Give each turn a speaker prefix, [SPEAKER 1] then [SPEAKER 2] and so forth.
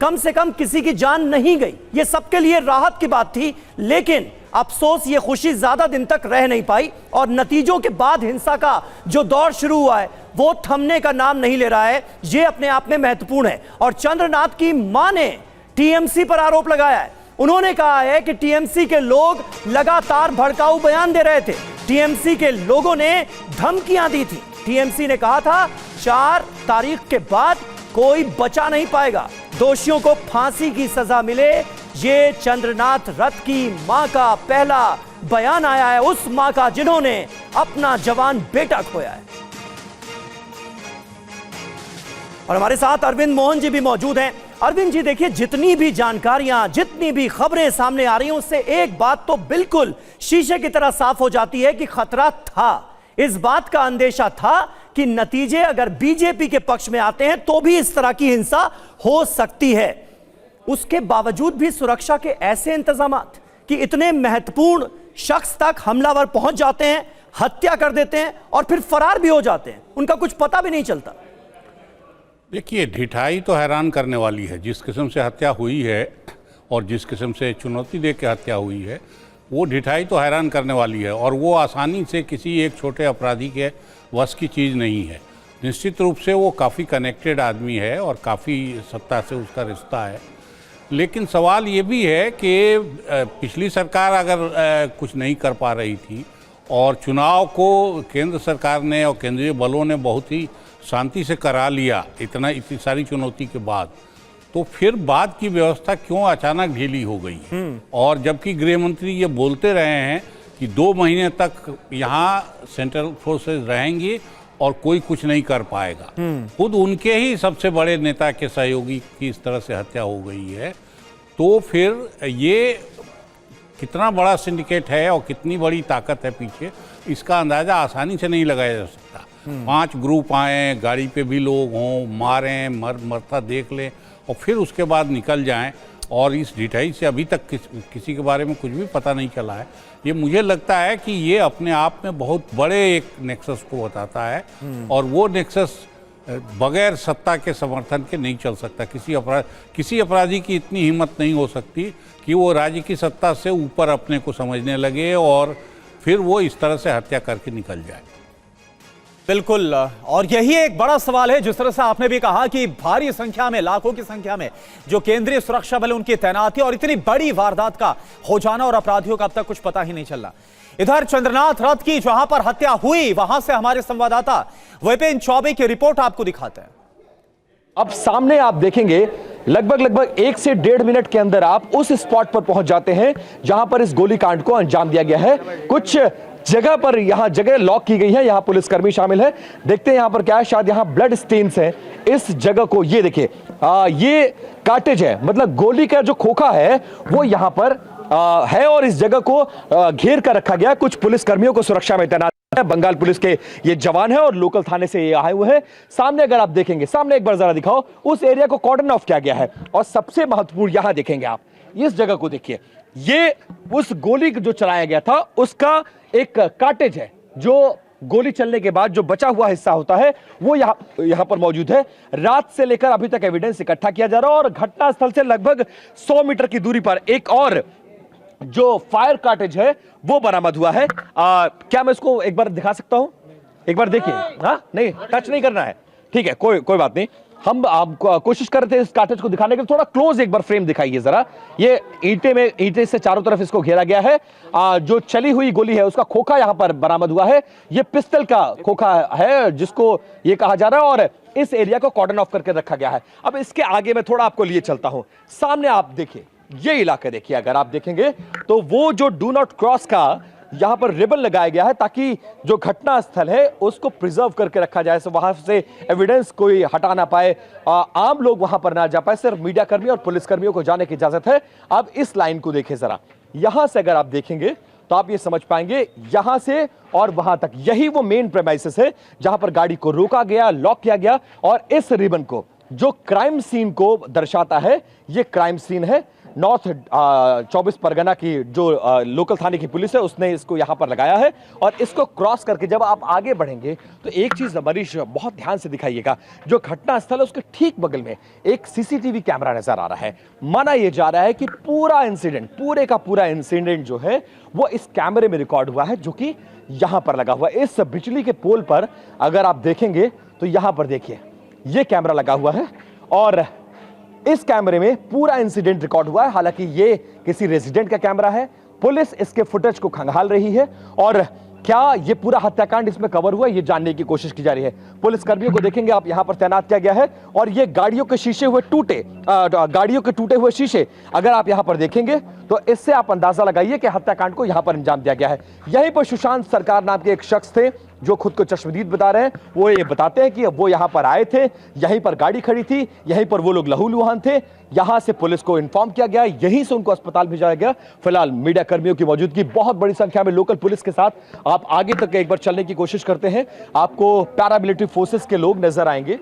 [SPEAKER 1] कम से कम किसी की जान नहीं गई, ये सबके लिए राहत की बात थी। लेकिन अफसोस ये खुशी ज्यादा दिन तक रह नहीं पाई और नतीजों के बाद हिंसा का जो दौर शुरू हुआ है वो थमने का नाम नहीं ले रहा है। ये अपने आप में महत्वपूर्ण है। और चंद्रनाथ की मां ने टीएमसी पर आरोप लगाया है। उन्होंने कहा है कि टीएमसी के लोग लगातार भड़काऊ बयान दे रहे थे, टीएमसी के लोगों ने धमकियां दी थी। टीएमसी ने कहा था 4 तारीख के बाद कोई बचा नहीं पाएगा, दोषियों को फांसी की सजा मिले। ये चंद्रनाथ रथ की मां का पहला बयान आया है, उस मां का जिन्होंने अपना जवान बेटा खोया है। और हमारे साथ अरविंद मोहन जी भी मौजूद हैं। अरविंद जी देखिए, जितनी भी जानकारियां, जितनी भी खबरें सामने आ रही हैं, उससे एक बात तो बिल्कुल शीशे की तरह साफ हो जाती है कि खतरा था। इस बात का अंदेशा था कि नतीजे अगर बीजेपी के पक्ष में आते हैं तो भी इस तरह की हिंसा हो सकती है। उसके बावजूद भी सुरक्षा के ऐसे इंतजामात कि इतने महत्वपूर्ण शख्स तक हमलावर पहुंच जाते हैं, हत्या कर देते हैं और फिर फरार भी हो जाते हैं, उनका कुछ पता भी नहीं चलता।
[SPEAKER 2] देखिए, ढिठाई तो हैरान करने वाली है। जिस किस्म से हत्या हुई है और जिस किस्म से चुनौती दे के हत्या हुई है, वो ढिठाई तो हैरान करने वाली है। और वो आसानी से किसी एक छोटे अपराधी के वश की चीज़ नहीं है। निश्चित रूप से वो काफ़ी कनेक्टेड आदमी है और काफ़ी सत्ता से उसका रिश्ता है। लेकिन सवाल ये भी है कि पिछली सरकार अगर कुछ नहीं कर पा रही थी और चुनाव को केंद्र सरकार ने और केंद्रीय बलों ने बहुत ही शांति से करा लिया इतनी सारी चुनौती के बाद, तो फिर बाद की व्यवस्था क्यों अचानक ढीली हो गई? और जबकि गृह मंत्री ये बोलते रहे हैं कि 2 महीने तक यहाँ सेंट्रल फोर्सेस रहेंगी और कोई कुछ नहीं कर पाएगा। खुद उनके ही सबसे बड़े नेता के सहयोगी की इस तरह से हत्या हो गई है, तो फिर ये कितना बड़ा सिंडिकेट है और कितनी बड़ी ताकत है पीछे, इसका अंदाज़ा आसानी से नहीं लगाया जा सकता। 5 ग्रुप आए, गाड़ी पे भी लोग हों, मारें, मरता देख लें और फिर उसके बाद निकल जाएं, और इस ढिठाई से अभी तक किसी के बारे में कुछ भी पता नहीं चला है। ये मुझे लगता है कि ये अपने आप में बहुत बड़े एक नेक्सस को बताता है और वो नेक्सस बगैर सत्ता के समर्थन के नहीं चल सकता। किसी अपराधी की इतनी हिम्मत नहीं हो सकती कि वो राज्य की सत्ता से ऊपर अपने को समझने लगे और फिर वो इस तरह से हत्या करके निकल जाए।
[SPEAKER 3] बिल्कुल, और यही एक बड़ा सवाल है। जिस तरह से आपने भी कहा कि भारी संख्या में, लाखों की संख्या में जो केंद्रीय सुरक्षा बल उनकी तैनाती और इतनी बड़ी वारदात का हो जाना और अपराधियों का अब तक कुछ पता ही नहीं चल रहा। इधर चंद्रनाथ रथ की जहां पर हत्या हुई, वहां से हमारे संवाददाता विपिन चौबे की रिपोर्ट आपको दिखाते हैं।
[SPEAKER 4] अब सामने आप देखेंगे लगभग 1 से 1.5 मिनट के अंदर आप उस स्पॉट पर पहुंच जाते हैं जहां पर इस गोलीकांड को अंजाम दिया गया है। कुछ जगह पर यहां जगह लॉक की गई है, यहां पुलिसकर्मी शामिल है। देखते हैं यहां पर क्या है, शायद यहां ब्लड स्टेन्स हैं इस जगह को। ये देखिए, ये कार्टेज है, मतलब गोली का जो खोखा है वो यहां पर है और इस जगह को घेर कर रखा गया। कुछ पुलिसकर्मियों को सुरक्षा में तैनात है, बंगाल पुलिस के ये जवान है और लोकल थाने से ये आए हुए हैं। सामने अगर आप देखेंगे, सामने एक बार जरा दिखाओ, उस एरिया को कॉर्डन ऑफ किया गया है। और सबसे महत्वपूर्ण यहां देखेंगे आप, इस जगह को देखिए, ये उस गोली जो चलाया गया था उसका एक कार्टेज है। जो गोली चलने के बाद जो बचा हुआ हिस्सा होता है वो यहां पर मौजूद है। रात से लेकर अभी तक एविडेंस इकट्ठा किया जा रहा है और घटनास्थल से लगभग 100 मीटर की दूरी पर एक और जो फायर कार्टेज है वो बरामद हुआ है। क्या मैं इसको एक बार दिखा सकता हूं? एक बार देखिए। हाँ, नहीं, टच नहीं करना है, ठीक है, कोई बात नहीं। हम कोशिश कर रहे थे इस कार्टेज को दिखाने के लिए। थोड़ा क्लोज एक बार फ्रेम दिखाइए जरा। ये ईंटे से चारों तरफ इसको घेरा गया है। जो चली हुई गोली है उसका खोखा यहां पर बरामद हुआ है। ये पिस्टल का खोखा है जिसको ये कहा जा रहा है और इस एरिया को कॉर्डन ऑफ करके रखा गया है। अब इसके आगे मैं थोड़ा आपको लिए चलता हूं। सामने आप देखिए, ये इलाका देखिए, अगर आप देखेंगे तो वो जो डू नॉट क्रॉस का यहां पर रिबन लगाया गया है ताकि जो घटना स्थल है उसको प्रिजर्व करके रखा जाए, वहां से एविडेंस कोई हटा ना पाए, आम लोग वहां पर ना जा पाए, सिर्फ मीडिया कर्मी और पुलिस कर्मियों को जाने की इजाजत है। अब इस लाइन को देखें जरा, यहां से अगर आप देखेंगे तो आप ये समझ पाएंगे, यहां से और वहां तक यही वो मेन प्रेमाइसेस है जहां पर गाड़ी को रोका गया, लॉक किया गया। और इस रिबन को जो क्राइम सीन को दर्शाता है, ये क्राइम सीन है नॉर्थ 24 परगना की जो लोकल थाने की पुलिस है उसने इसको यहां पर लगाया है। और इसको क्रॉस करके जब आप आगे बढ़ेंगे तो एक चीज मनीष बहुत ध्यान से दिखाइएगा, जो घटना स्थल है उसके ठीक बगल में एक सीसीटीवी कैमरा नजर आ रहा है। माना यह जा रहा है कि पूरा इंसिडेंट, पूरे का पूरा इंसिडेंट जो है वो इस कैमरे में रिकॉर्ड हुआ है, जो कि यहां पर लगा हुआ है। इस बिजली के पोल पर अगर आप देखेंगे तो यहां पर देखिए यह कैमरा लगा हुआ है और इस कैमरे में पूरा इंसिडेंट रिकॉर्ड हुआ है। हालांकि ये किसी रेजिडेंट का कैमरा है, पुलिस इसके फुटेज को खंगाल रही है और क्या ये पूरा हत्याकांड इसमें कवर हुआ ये जानने की कोशिश की जा रही है। पुलिस कर्मियों को देखेंगे आप यहां पर तैनात किया गया है और ये गाड़ियों के शीशे हुए गाड़ियों के टूटे हुए शीशे अगर आप यहां पर देखेंगे तो इससे आप अंदाजा लगाइए कि हत्याकांड को यहां पर अंजाम दिया गया है। यहीं पर सुशांत सरकार नाम के एक शख्स थे जो खुद को चश्मदीद बता रहे हैं। वो ये बताते हैं कि वो यहां पर आए थे, यहीं पर गाड़ी खड़ी थी, यहीं पर वो लोग लहूलुहान थे, यहां से पुलिस को इन्फॉर्म किया गया, यहीं से उनको अस्पताल भेजा गया। फिलहाल मीडिया कर्मियों की मौजूदगी बहुत बड़ी संख्या में लोकल पुलिस के साथ आप आगे तक एक बार चलने की कोशिश करते हैं, आपको पैरामिलिट्री फोर्सेस के लोग नजर आएंगे